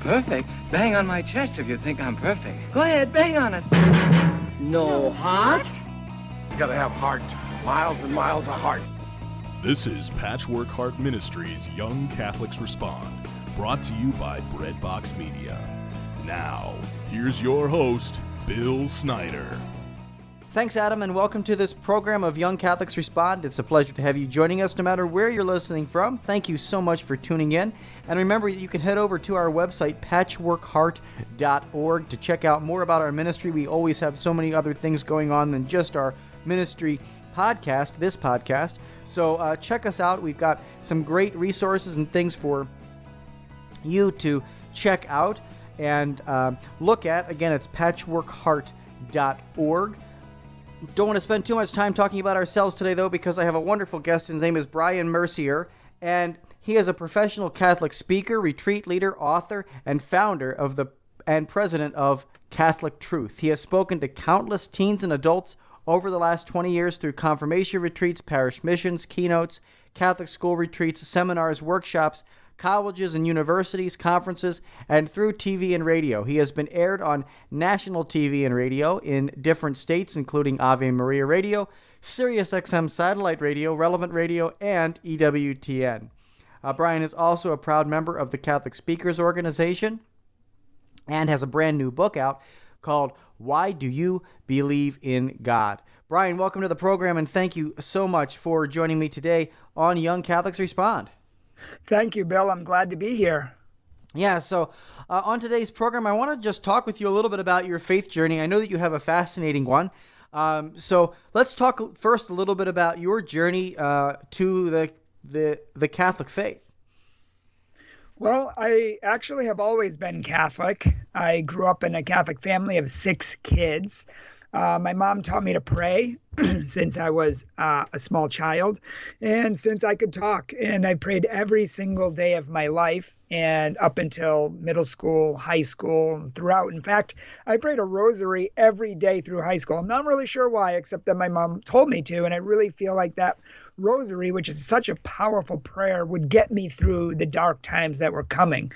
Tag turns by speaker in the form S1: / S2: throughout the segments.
S1: Perfect? Bang on my chest if you think I'm perfect. Go ahead, bang on it.
S2: No heart?
S3: You gotta have heart. Miles and miles of heart.
S4: This is Patchwork Heart Ministries' Young Catholics Respond, brought to you by Breadbox Media. Now, here's your host, Bill Snyder.
S5: Thanks, Adam, and welcome to this program of Young Catholics Respond. It's a pleasure to have you joining us no matter where you're listening from. Thank you so much for tuning in. And remember, you can head over to our website, patchworkheart.org, to check out more about our ministry. We always have so many other things going on than just our ministry podcast, this podcast. So check us out. We've got some great resources and things for you to check out and look at. Again, it's patchworkheart.org. Don't want to spend too much time talking about ourselves today, though, because I have a wonderful guest. His name is Bryan Mercier, and he is a professional Catholic speaker, retreat leader, author, and founder of and president of Catholic Truth. He has spoken to countless teens and adults over the last 20 years through confirmation retreats, parish missions, keynotes, Catholic school retreats, seminars, workshops, colleges and universities, conferences, and through TV and radio. He has been aired on national TV and radio in different states, including Ave Maria Radio, Sirius XM Satellite Radio, Relevant Radio, and EWTN. Bryan is also a proud member of the Catholic Speakers Organization and has a brand new book out called Why Do You Believe in God? Bryan, welcome to the program, and thank you so much for joining me today on Young Catholics Respond.
S2: Thank you, Bill. I'm glad to be here.
S5: Yeah, so on today's program, I want to just talk with you a little bit about your faith journey. I know that you have a fascinating one. So let's talk first a little bit about your journey to the Catholic faith.
S2: Well, I actually have always been Catholic. I grew up in a Catholic family of 6 kids. My mom taught me to pray since I was a small child and since I could talk. And I prayed every single day of my life and up until middle school, high school, throughout. In fact, I prayed a rosary every day through high school. I'm not really sure why, except that my mom told me to. And I really feel like that rosary, which is such a powerful prayer, would get me through the dark times that were coming.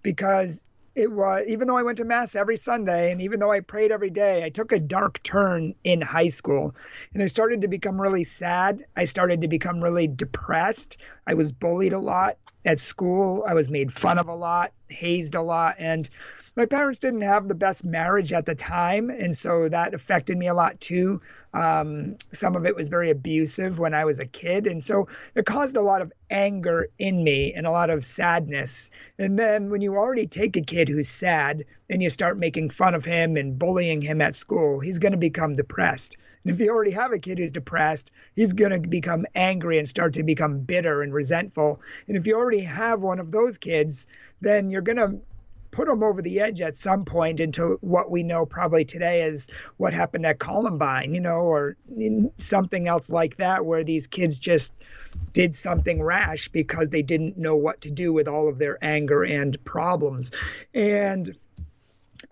S2: Because it was, even though I went to Mass every Sunday and even though I prayed every day, I took a dark turn in high school and I started to become really sad. I started to become really depressed. I was bullied a lot at school. I was made fun of a lot, hazed a lot. And my parents didn't have the best marriage at the time, and so that affected me a lot too. Some of it was very abusive when I was a kid, and so it caused a lot of anger in me and a lot of sadness. And then when you already take a kid who's sad and you start making fun of him and bullying him at school, he's going to become depressed. And if you already have a kid who's depressed, he's going to become angry and start to become bitter and resentful. And if you already have one of those kids, then you're going to put them over the edge at some point into what we know probably today as what happened at Columbine, or something else like that, where these kids just did something rash because they didn't know what to do with all of their anger and problems. And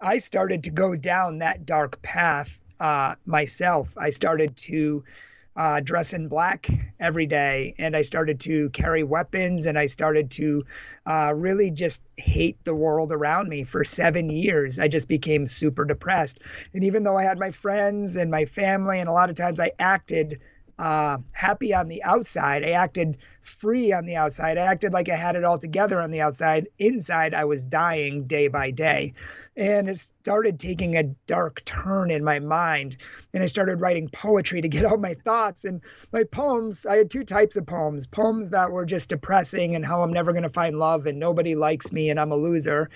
S2: I started to go down that dark path myself. I started to dress in black every day, and I started to carry weapons, and I started to really just hate the world around me. For 7 years, I just became super depressed. And even though I had my friends and my family, and a lot of times I acted happy on the outside, I acted free on the outside, I acted like I had it all together on the outside. Inside, I was dying day by day. And it started taking a dark turn in my mind. And I started writing poetry to get out my thoughts. And my poems, I had 2 types of poems that were just depressing and how I'm never going to find love and nobody likes me and I'm a loser.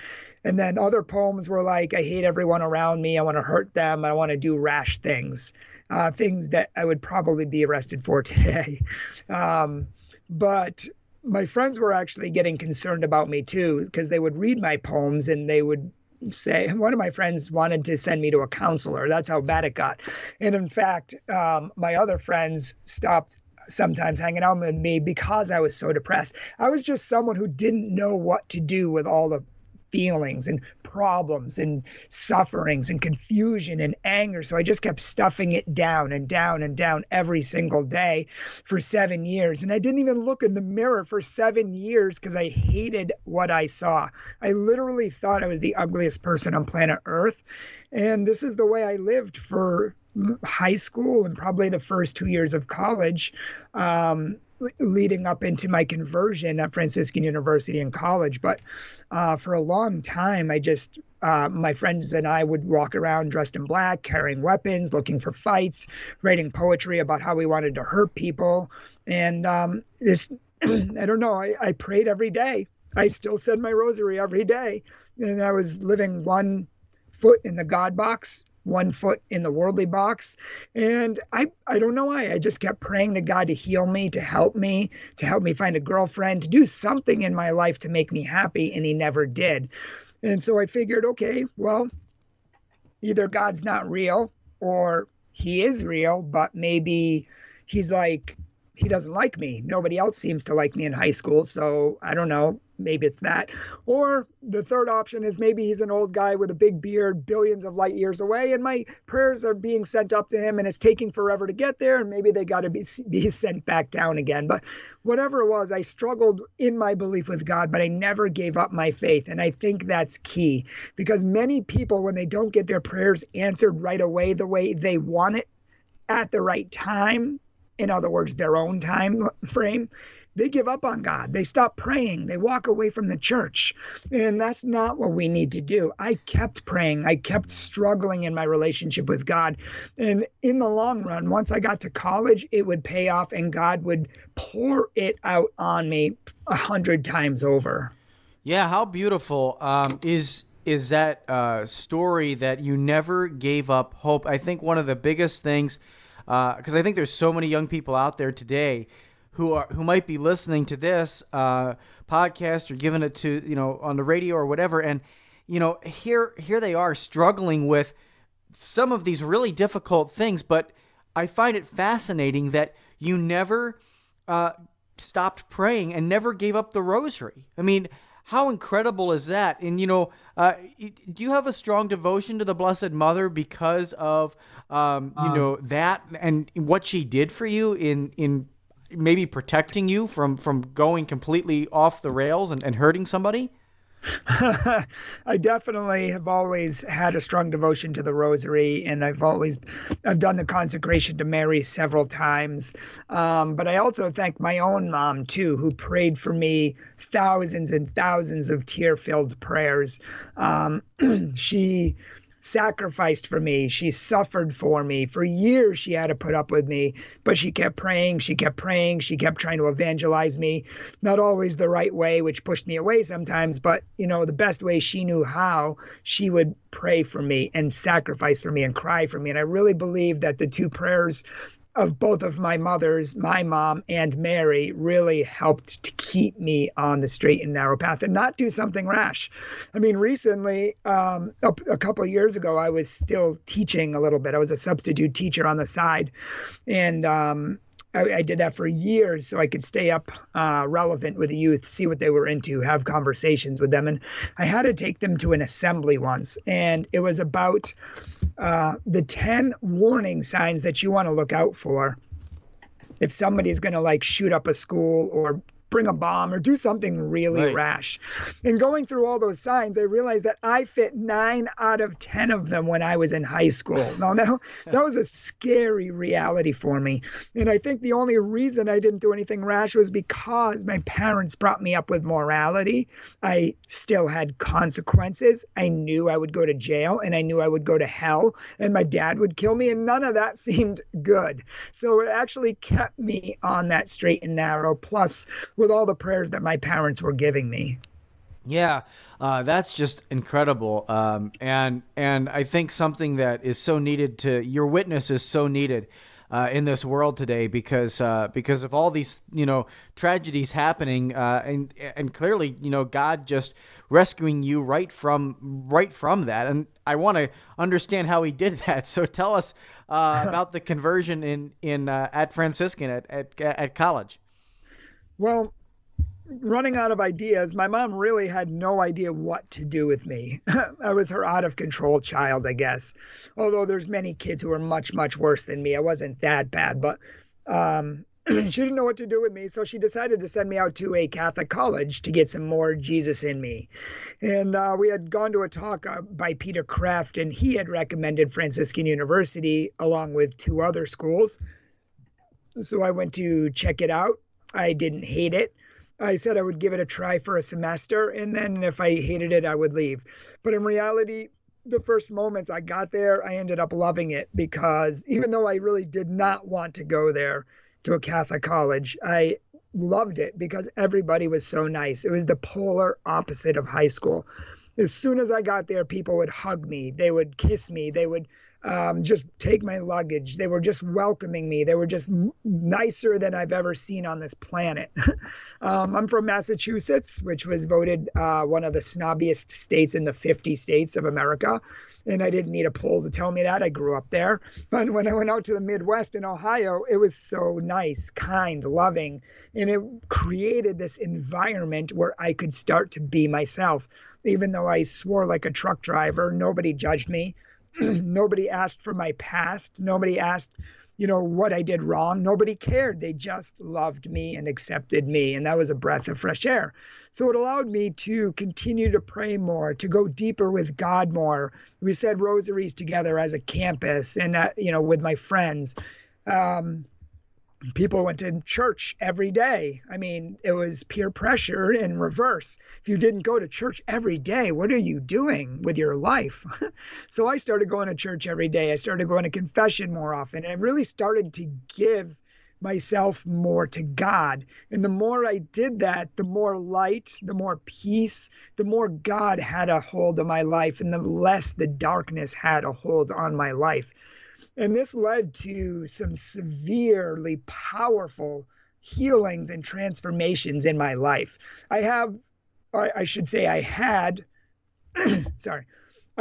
S2: And then other poems were like, I hate everyone around me, I want to hurt them, I want to do rash things. Things that I would probably be arrested for today. But my friends were actually getting concerned about me too, because they would read my poems and they would say, one of my friends wanted to send me to a counselor. That's how bad it got. And in fact, my other friends stopped sometimes hanging out with me because I was so depressed. I was just someone who didn't know what to do with all the feelings and problems and sufferings and confusion and anger. So I just kept stuffing it down and down and down every single day for 7 years. And I didn't even look in the mirror for 7 years because I hated what I saw. I literally thought I was the ugliest person on planet Earth. And this is the way I lived for high school and probably the first 2 years of college, leading up into my conversion at Franciscan University in college. But for a long time, my friends and I would walk around dressed in black, carrying weapons, looking for fights, writing poetry about how we wanted to hurt people. And I don't know, I prayed every day. I still said my rosary every day. And I was living 1 foot in the God box, 1 foot in the worldly box. And I don't know why. I just kept praying to God to heal me, to help me find a girlfriend, to do something in my life to make me happy. And he never did. And so I figured, okay, well, either God's not real or he is real, but maybe he's like, he doesn't like me. Nobody else seems to like me in high school. So I don't know. Maybe it's that. Or the third option is maybe he's an old guy with a big beard, billions of light years away, and my prayers are being sent up to him and it's taking forever to get there. And maybe they got to be sent back down again. But whatever it was, I struggled in my belief with God, but I never gave up my faith. And I think that's key because many people, when they don't get their prayers answered right away, the way they want it at the right time, in other words, their own time frame, they give up on God. They stop praying. They walk away from the church. And that's not what we need to do. I kept praying. I kept struggling in my relationship with God. And in the long run, once I got to college, it would pay off and God would pour it out on me 100 times over.
S5: Yeah, how beautiful is that story that you never gave up hope. I think one of the biggest things, because I think there's so many young people out there today who might be listening to this podcast or giving it to, on the radio or whatever. And, here they are struggling with some of these really difficult things. But I find it fascinating that you never stopped praying and never gave up the rosary. I mean, how incredible is that? And, do you have a strong devotion to the Blessed Mother because of, that and what she did for you in maybe protecting you from going completely off the rails and hurting somebody?
S2: I definitely have always had a strong devotion to the rosary, and I've done the consecration to Mary several times. But I also thank my own mom too, who prayed for me thousands and thousands of tear-filled prayers. She sacrificed for me. She suffered for me. For years, she had to put up with me, but she kept praying. She kept praying. She kept trying to evangelize me. Not always the right way, which pushed me away sometimes, but, the best way she knew how, she would pray for me and sacrifice for me and cry for me. And I really believe that the two prayers of both of my mothers, my mom and Mary, really helped to keep me on the straight and narrow path and not do something rash. I mean, recently, a couple of years ago, I was still teaching a little bit. I was a substitute teacher on the side. And I did that for years so I could stay up relevant with the youth, see what they were into, have conversations with them. And I had to take them to an assembly once. And it was about the 10 warning signs that you want to look out for if somebody's going to shoot up a school or bring a bomb or do something really rash. And going through all those signs, I realized that I fit 9 out of 10 of them when I was in high school. Now, that was a scary reality for me. And I think the only reason I didn't do anything rash was because my parents brought me up with morality. I still had consequences. I knew I would go to jail and I knew I would go to hell and my dad would kill me, and none of that seemed good. So it actually kept me on that straight and narrow, plus with all the prayers that my parents were giving me.
S5: Yeah, that's just incredible. And I think something that is so needed your witness is so needed in this world today because of all these, tragedies happening, and clearly, God just rescuing you right from that. And I want to understand how he did that. So tell us about the conversion in at Franciscan at college.
S2: Well, running out of ideas, my mom really had no idea what to do with me. I was her out of control child, I guess. Although there's many kids who are much, much worse than me. I wasn't that bad, but she didn't know what to do with me. So she decided to send me out to a Catholic college to get some more Jesus in me. And we had gone to a talk by Peter Kraft, and he had recommended Franciscan University along with 2 other schools. So I went to check it out. I didn't hate it. I said I would give it a try for a semester, and then if I hated it, I would leave. But in reality, the first moments I got there, I ended up loving it, because even though I really did not want to go there to a Catholic college, I loved it because everybody was so nice. It was the polar opposite of high school. As soon as I got there, people would hug me. They would kiss me. They would just take my luggage. They were just welcoming me. They were just nicer than I've ever seen on this planet. I'm from Massachusetts, which was voted one of the snobbiest states in the 50 states of America. And I didn't need a poll to tell me that. I grew up there. But when I went out to the Midwest in Ohio, it was so nice, kind, loving. And it created this environment where I could start to be myself. Even though I swore like a truck driver, nobody judged me. Nobody asked for my past. Nobody asked, what I did wrong. Nobody cared. They just loved me and accepted me. And that was a breath of fresh air. So it allowed me to continue to pray more, to go deeper with God more. We said rosaries together as a campus and, with my friends. People went to church every day. I mean, it was peer pressure in reverse. If you didn't go to church every day, what are you doing with your life? So I started going to church every day. I started going to confession more often. And I really started to give myself more to God. And the more I did that, the more light, the more peace, the more God had a hold of my life, and the less the darkness had a hold on my life. And this led to some severely powerful healings and transformations in my life. I had, I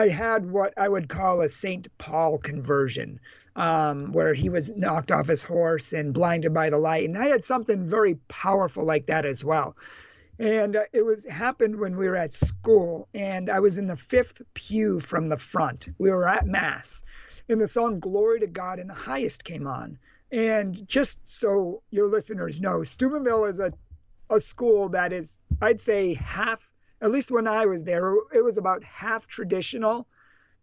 S2: had what I would call a St. Paul conversion, where he was knocked off his horse and blinded by the light. And I had something very powerful like that as well. And it happened when we were at school, and I was in the 5th pew from the front. We were at Mass, and the song Glory to God in the Highest came on. And just so your listeners know, Steubenville is a school that is, I'd say half, at least when I was there, it was about half traditional,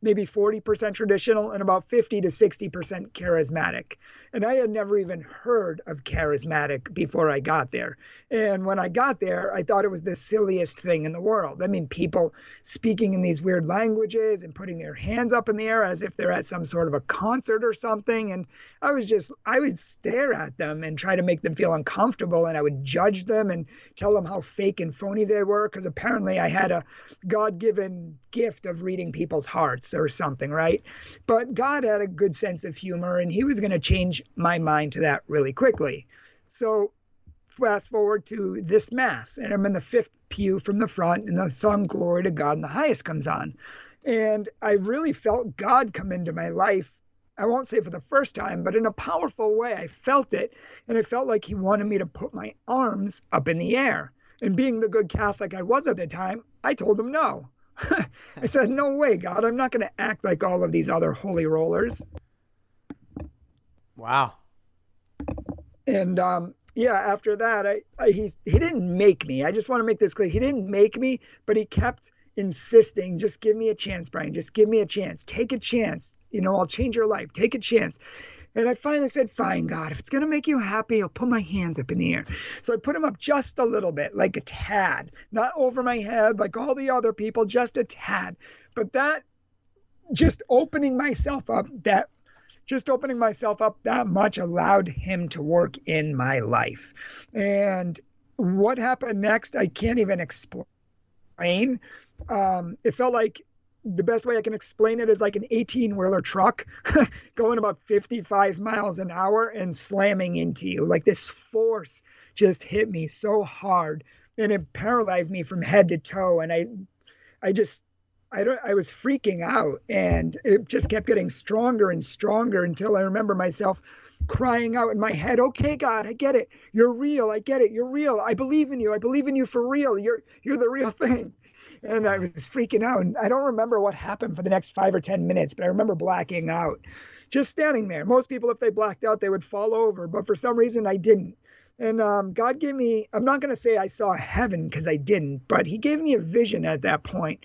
S2: maybe 40% traditional, and about 50 to 60% charismatic. And I had never even heard of charismatic before I got there. And when I got there, I thought it was the silliest thing in the world. I mean, people speaking in these weird languages and putting their hands up in the air as if they're at some sort of a concert or something. And I would stare at them and try to make them feel uncomfortable. And I would judge them and tell them how fake and phony they were, because apparently I had a God-given gift of reading people's hearts or something, right? But God had a good sense of humor, and he was going to change my mind to that really quickly. So fast forward to this Mass, and I'm in the 5th pew from the front, and the song Glory to God in the Highest comes on. And I really felt God come into my life. I won't say for the first time, but in a powerful way. I felt it, and it felt like he wanted me to put my arms up in the air. And being the good Catholic I was at the time, I told him no. I said, no way, God, I'm not going to act like all of these other holy rollers.
S5: Wow.
S2: And after that, he didn't make me. I just want to make this clear. He didn't make me, but he kept insisting, just give me a chance, Bryan. Just give me a chance. Take a chance. I'll change your life. Take a chance. And I finally said, fine, God, if it's going to make you happy, I'll put my hands up in the air. So I put them up just a little bit, like a tad, not over my head like all the other people, just a tad. But that, just opening myself up that much allowed him to work in my life. And what happened next, I can't even explain. It felt like, the best way I can explain it is like an 18-wheeler truck going about 55 miles an hour and slamming into you. Like this force just hit me so hard, and it paralyzed me from head to toe. And I was freaking out, and it just kept getting stronger and stronger until I remember myself crying out in my head, "Okay, God, I get it. You're real. I get it. You're real. I believe in you. I believe in you for real. You're the real thing." And I was freaking out. And I don't remember what happened for the next 5 or 10 minutes, but I remember blacking out, just standing there. Most people, if they blacked out, they would fall over. But for some reason, I didn't. And God gave me, I'm not going to say I saw heaven because I didn't, but he gave me a vision at that point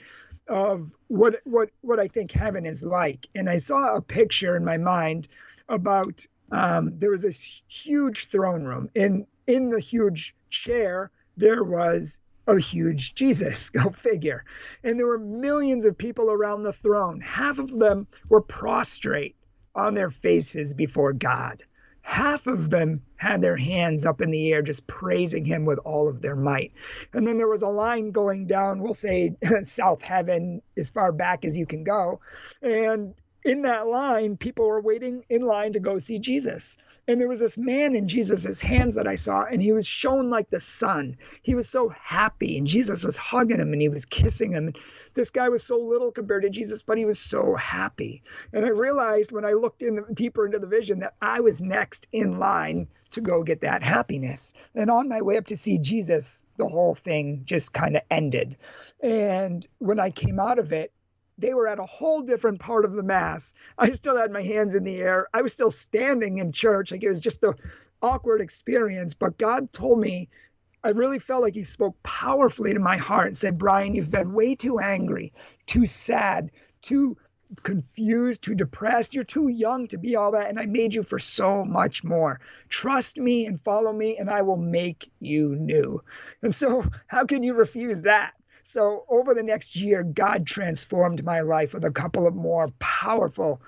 S2: of what I think heaven is like. And I saw a picture in my mind about there was this huge throne room. In the huge chair, there was a huge Jesus, go figure. And there were millions of people around the throne. Half of them were prostrate on their faces before God. Half of them had their hands up in the air, just praising him with all of their might. And then there was a line going down, we'll say South Heaven, as far back as you can go. And in that line, people were waiting in line to go see Jesus. And there was this man in Jesus's hands that I saw, and he was shone like the sun. He was so happy, and Jesus was hugging him, and he was kissing him. And this guy was so little compared to Jesus, but he was so happy. And I realized when I looked deeper into the vision that I was next in line to go get that happiness. And on my way up to see Jesus, the whole thing just kind of ended. And when I came out of it, they were at a whole different part of the Mass. I still had my hands in the air. I was still standing in church. Like, it was just an awkward experience. But God told me, I really felt like he spoke powerfully to my heart and said, "Bryan, you've been way too angry, too sad, too confused, too depressed. You're too young to be all that. And I made you for so much more. Trust me and follow me, and I will make you new." And so how can you refuse that? So over the next year, God transformed my life with a couple of more powerful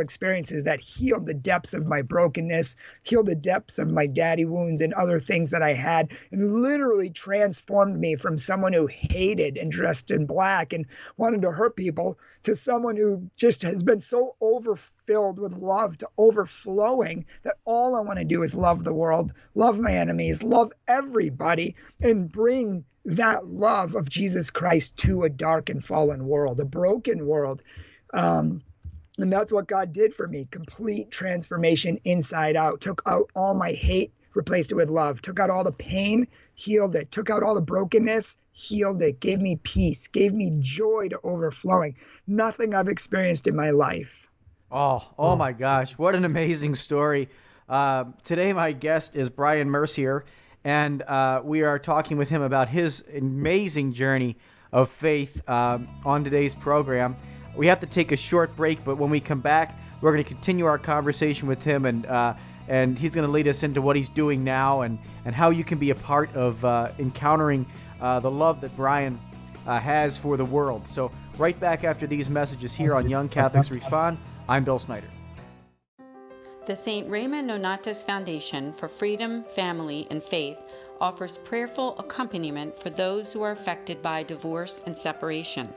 S2: experiences that healed the depths of my brokenness, healed the depths of my daddy wounds and other things that I had, and literally transformed me from someone who hated and dressed in black and wanted to hurt people to someone who just has been so overfilled with love to overflowing that all I want to do is love the world, love my enemies, love everybody, and bring that love of Jesus Christ to a dark and fallen world, a broken world. And that's what God did for me. Complete transformation inside out. Took out all my hate, replaced it with love. Took out all the pain, healed it. Took out all the brokenness, healed it. Gave me peace, gave me joy to overflowing. Nothing I've experienced in my life.
S5: Oh my gosh. What an amazing story. Today my guest is Bryan Mercier, and we are talking with him about his amazing journey of faith on today's program. We have to take a short break, but when we come back, we're going to continue our conversation with him, and he's going to lead us into what he's doing now and how you can be a part of encountering the love that Bryan has for the world. So right back after these messages here on Young Catholics Respond, I'm Bill Snyder.
S6: The St. Raymond Nonnatus Foundation for Freedom, Family, and Faith offers prayerful accompaniment for those who are affected by divorce and separation.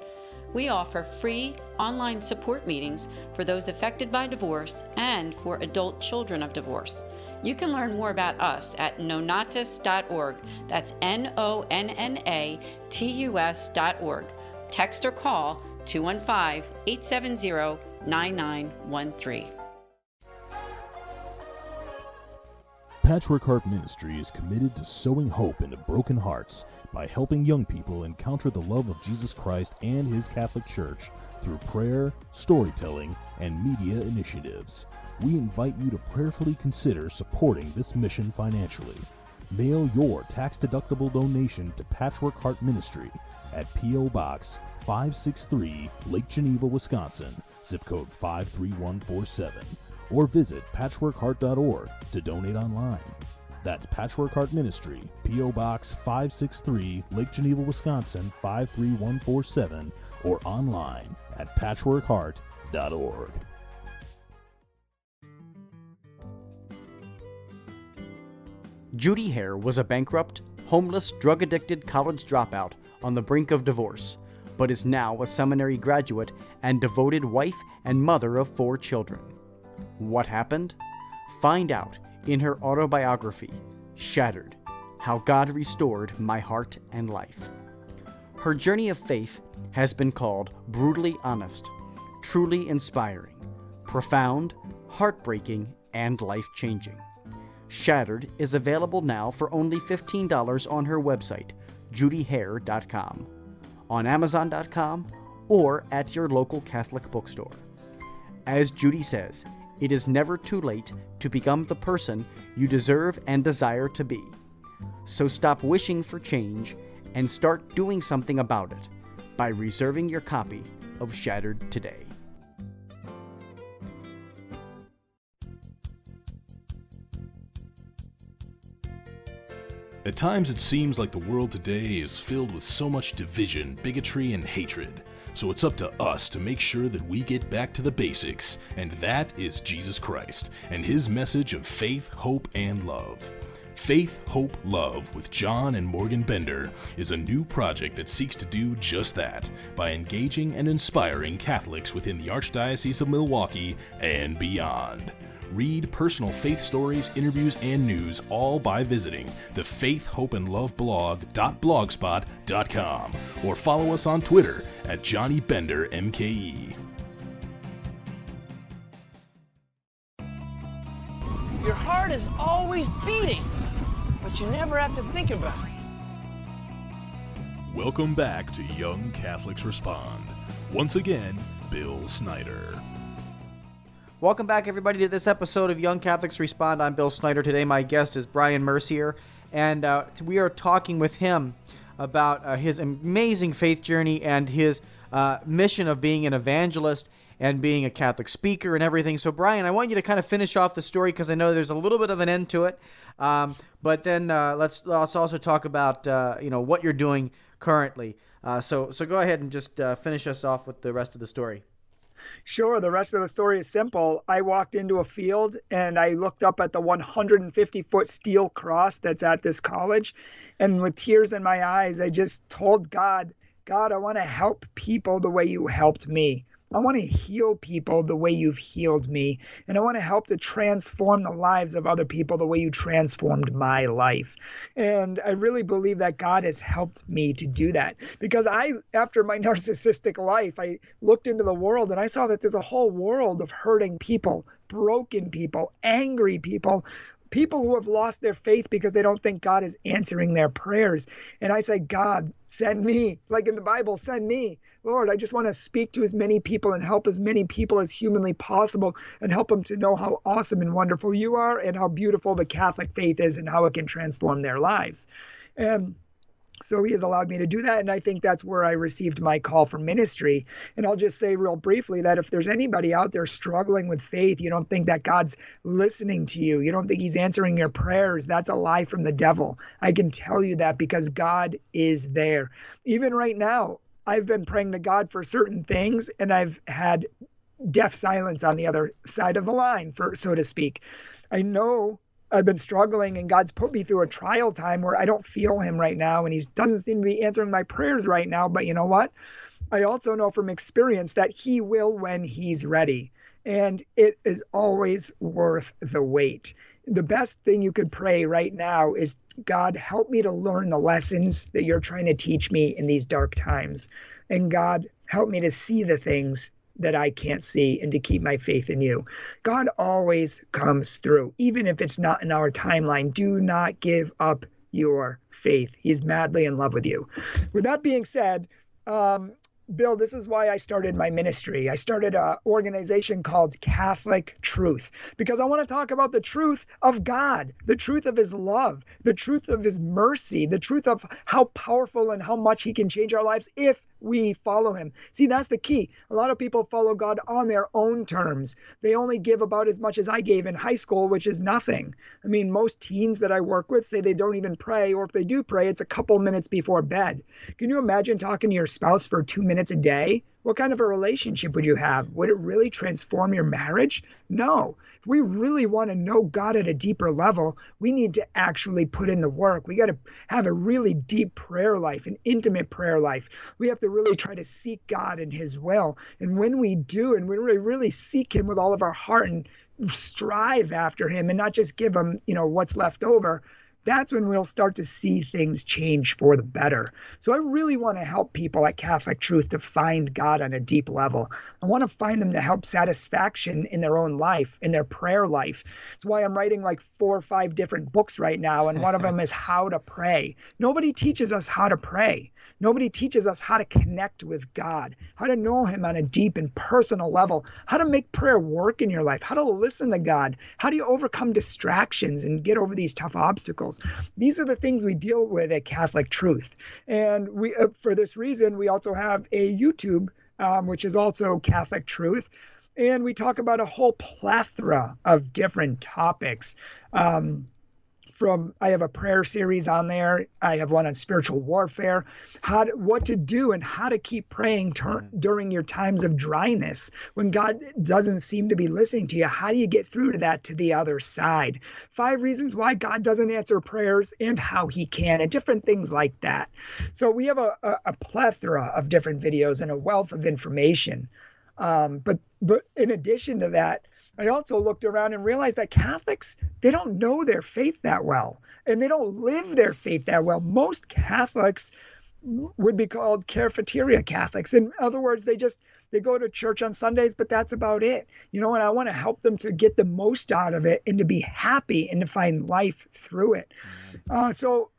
S6: We offer free online support meetings for those affected by divorce and for adult children of divorce. You can learn more about us at nonnatus.org. That's NONNATUS.org. Text or call 215-870-9913.
S4: Patchwork Heart Ministry is committed to sowing hope into broken hearts by helping young people encounter the love of Jesus Christ and His Catholic Church through prayer, storytelling, and media initiatives. We invite you to prayerfully consider supporting this mission financially. Mail your tax-deductible donation to Patchwork Heart Ministry at P.O. Box 563, Lake Geneva, Wisconsin, zip code 53147. Or visit patchworkheart.org to donate online. That's Patchwork Heart Ministry, P.O. Box 563, Lake Geneva, Wisconsin 53147, or online at patchworkheart.org.
S5: Judy Hare was a bankrupt, homeless, drug-addicted college dropout on the brink of divorce, but is now a seminary graduate and devoted wife and mother of 4 children. What happened? Find out in her autobiography, Shattered: How God Restored My Heart and Life. Her journey of faith has been called brutally honest, truly inspiring, profound, heartbreaking, and life-changing. Shattered is available now for only $15 on her website, judyhare.com, on amazon.com, or at your local Catholic bookstore. As Judy says, it is never too late to become the person you deserve and desire to be. So stop wishing for change and start doing something about it by reserving your copy of Shattered today.
S4: At times it seems like the world today is filled with so much division, bigotry, and hatred. So it's up to us to make sure that we get back to the basics, and that is Jesus Christ and his message of faith, hope, and love. Faith, Hope, Love with John and Morgan Bender is a new project that seeks to do just that by engaging and inspiring Catholics within the Archdiocese of Milwaukee and beyond. Read personal faith stories, interviews, and news all by visiting the Faith, Hope, and Love blog.blogspot.com or follow us on Twitter at Johnny Bender MKE.
S7: Your heart is always beating, but you never have to think about it.
S4: Welcome back to Young Catholics Respond. Once again, Bill Snyder.
S5: Welcome back, everybody, to this episode of Young Catholics Respond. I'm Bill Snyder. Today, my guest is Bryan Mercier, and we are talking with him about his amazing faith journey and his mission of being an evangelist and being a Catholic speaker and everything. So, Bryan, I want you to kind of finish off the story because I know there's a little bit of an end to it. But then let's also talk about what you're doing currently. So go ahead and just finish us off with the rest of the story.
S2: Sure. The rest of the story is simple. I walked into a field and I looked up at the 150-foot steel cross that's at this college. And with tears in my eyes, I just told God, I want to help people the way you helped me. I want to heal people the way you've healed me. And I want to help to transform the lives of other people the way you transformed my life. And I really believe that God has helped me to do that. Because after my narcissistic life, I looked into the world and I saw that there's a whole world of hurting people, broken people, angry people who have lost their faith because they don't think God is answering their prayers. And I say, God, send me. Like in the Bible, send me. Lord, I just want to speak to as many people and help as many people as humanly possible and help them to know how awesome and wonderful you are and how beautiful the Catholic faith is and how it can transform their lives. And so he has allowed me to do that, and I think that's where I received my call for ministry. And I'll just say real briefly that if there's anybody out there struggling with faith, you don't think that God's listening to you, you don't think he's answering your prayers, that's a lie from the devil. I can tell you that because God is there. Even right now, I've been praying to God for certain things, and I've had deaf silence on the other side of the line, so to speak. I know I've been struggling and God's put me through a trial time where I don't feel him right now and he doesn't seem to be answering my prayers right now. But you know what? I also know from experience that he will when he's ready. And it is always worth the wait. The best thing you could pray right now is, God, help me to learn the lessons that you're trying to teach me in these dark times. And God, help me to see the things that I can't see and to keep my faith in you. God always comes through, even if it's not in our timeline. Do not give up your faith. He's madly in love with you. With that being said, Bill, this is why I started my ministry. I started an organization called Catholic Truth because I want to talk about the truth of God, the truth of his love, the truth of his mercy, the truth of how powerful and how much he can change our lives if we follow him. See, that's the key. A lot of people follow God on their own terms. They only give about as much as I gave in high school, which is nothing. I mean, most teens that I work with say they don't even pray, or if they do pray, it's a couple minutes before bed. Can you imagine talking to your spouse for 2 minutes a day? What kind of a relationship would you have? Would it really transform your marriage? No. If we really want to know God at a deeper level, we need to actually put in the work. We got to have a really deep prayer life, an intimate prayer life. We have to really try to seek God and his will. And when we do, and when we really seek him with all of our heart and strive after him and not just give him, what's left over, that's when we'll start to see things change for the better. So I really want to help people at Catholic Truth to find God on a deep level. I want to find them to help satisfaction in their own life, in their prayer life. That's why I'm writing like 4 or 5 different books right now, and one of them is how to pray. Nobody teaches us how to pray. Nobody teaches us how to connect with God, how to know him on a deep and personal level, how to make prayer work in your life, how to listen to God, how do you overcome distractions and get over these tough obstacles. These are the things we deal with at Catholic Truth. And we, for this reason, we also have a YouTube, which is also Catholic Truth. And we talk about a whole plethora of different topics. I have a prayer series on there. I have one on spiritual warfare, what to do and how to keep praying during your times of dryness. When God doesn't seem to be listening to you, how do you get through to that, to the other side? 5 reasons why God doesn't answer prayers and how he can, and different things like that. So we have a plethora of different videos and a wealth of information. But in addition to that, I also looked around and realized that Catholics, they don't know their faith that well, and they don't live their faith that well. Most Catholics would be called cafeteria Catholics. In other words, they go to church on Sundays, but that's about it. And I want to help them to get the most out of it and to be happy and to find life through it. So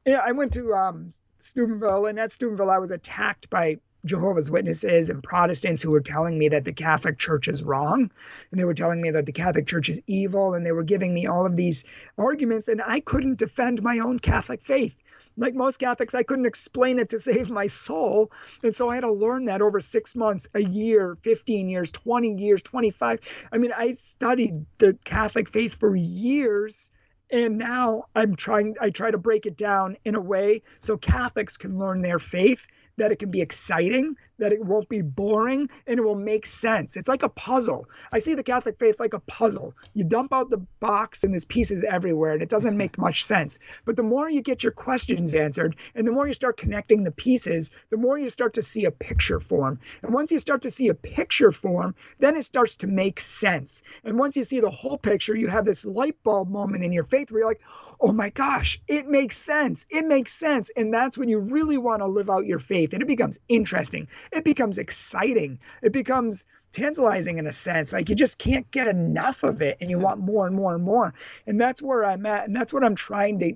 S2: I went to Steubenville, and at Steubenville, I was attacked by Jehovah's Witnesses and Protestants who were telling me that the Catholic Church is wrong, and they were telling me that the Catholic Church is evil, and they were giving me all of these arguments, and I couldn't defend my own Catholic faith. Like most Catholics, I couldn't explain it to save my soul, and so I had to learn that over 6 months, a year, 15 years, 20 years, 25. I mean, I studied the Catholic faith for years, and now I try to break it down in a way so Catholics can learn their faith, that it can be exciting, that it won't be boring, and it will make sense. It's like a puzzle. I see the Catholic faith like a puzzle. You dump out the box and there's pieces everywhere, and it doesn't make much sense. But the more you get your questions answered, and the more you start connecting the pieces, the more you start to see a picture form. And once you start to see a picture form, then it starts to make sense. And once you see the whole picture, you have this light bulb moment in your faith where you're like, oh my gosh, it makes sense. It makes sense. And that's when you really want to live out your faith. And it becomes interesting. It becomes exciting. It becomes tantalizing in a sense. Like you just can't get enough of it, and you want more and more and more. And that's where I'm at. And that's what I'm trying to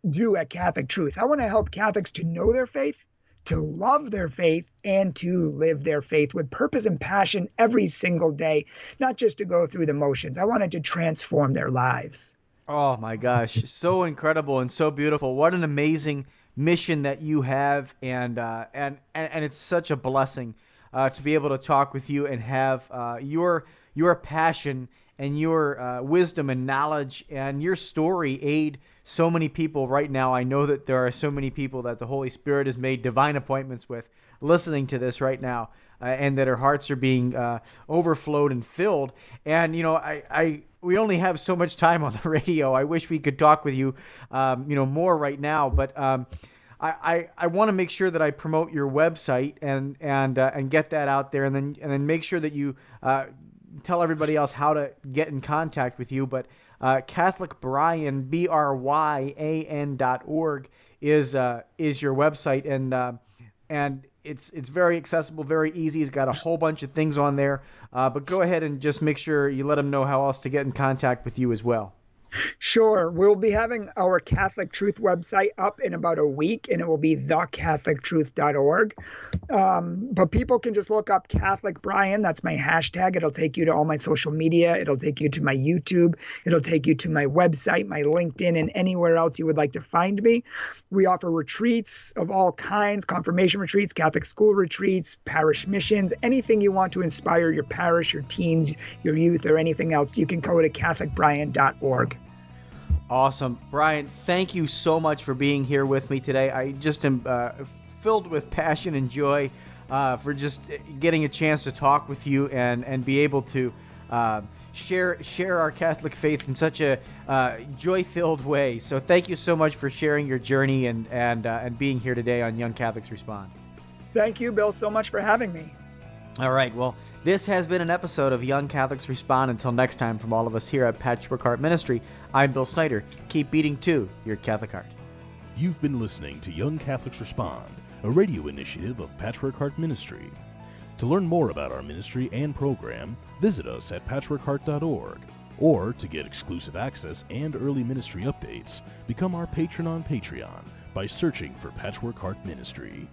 S2: do at Catholic Truth. I want to help Catholics to know their faith, to love their faith, and to live their faith with purpose and passion every single day, not just to go through the motions. I want it to transform their lives.
S5: Oh my gosh, so incredible and so beautiful. What an amazing mission that you have, and it's such a blessing to be able to talk with you and have your passion and your wisdom and knowledge and your story aid so many people right now. I know that there are so many people that the Holy Spirit has made divine appointments with listening to this right now, and that our hearts are being overflowed and filled. And we only have so much time on the radio. I wish we could talk with you, more right now. But I want to make sure that I promote your website and get that out there, and then make sure that you tell everybody else how to get in contact with you. But Catholic Bryan, BRYAN.org is your website, and it's very accessible, very easy. It's got a whole bunch of things on there. But go ahead and just make sure you let them know how else to get in contact with you as well.
S2: Sure. We'll be having our Catholic Truth website up in about a week, and it will be thecatholictruth.org. But people can just look up Catholic Bryan. That's my hashtag. It'll take you to all my social media. It'll take you to my YouTube. It'll take you to my website, my LinkedIn, and anywhere else you would like to find me. We offer retreats of all kinds, confirmation retreats, Catholic school retreats, parish missions, anything you want to inspire your parish, your teens, your youth, or anything else. You can go to CatholicBryan.org.
S5: Awesome. Bryan, thank you so much for being here with me today. I just am filled with passion and joy for just getting a chance to talk with you and be able to share our Catholic faith in such a joy-filled way. So thank you so much for sharing your journey and being here today on Young Catholics Respond.
S2: Thank you, Bill, so much for having me.
S5: All right. Well, This has been an episode of Young Catholics Respond. Until next time, from all of us here at Patchwork Heart Ministry, I'm Bill Snyder. Keep beating to your Catholic heart.
S4: You've been listening to Young Catholics Respond, a radio initiative of Patchwork Heart Ministry. To learn more about our ministry and program, visit us at patchworkheart.org. Or to get exclusive access and early ministry updates, become our patron on Patreon by searching for Patchwork Heart Ministry.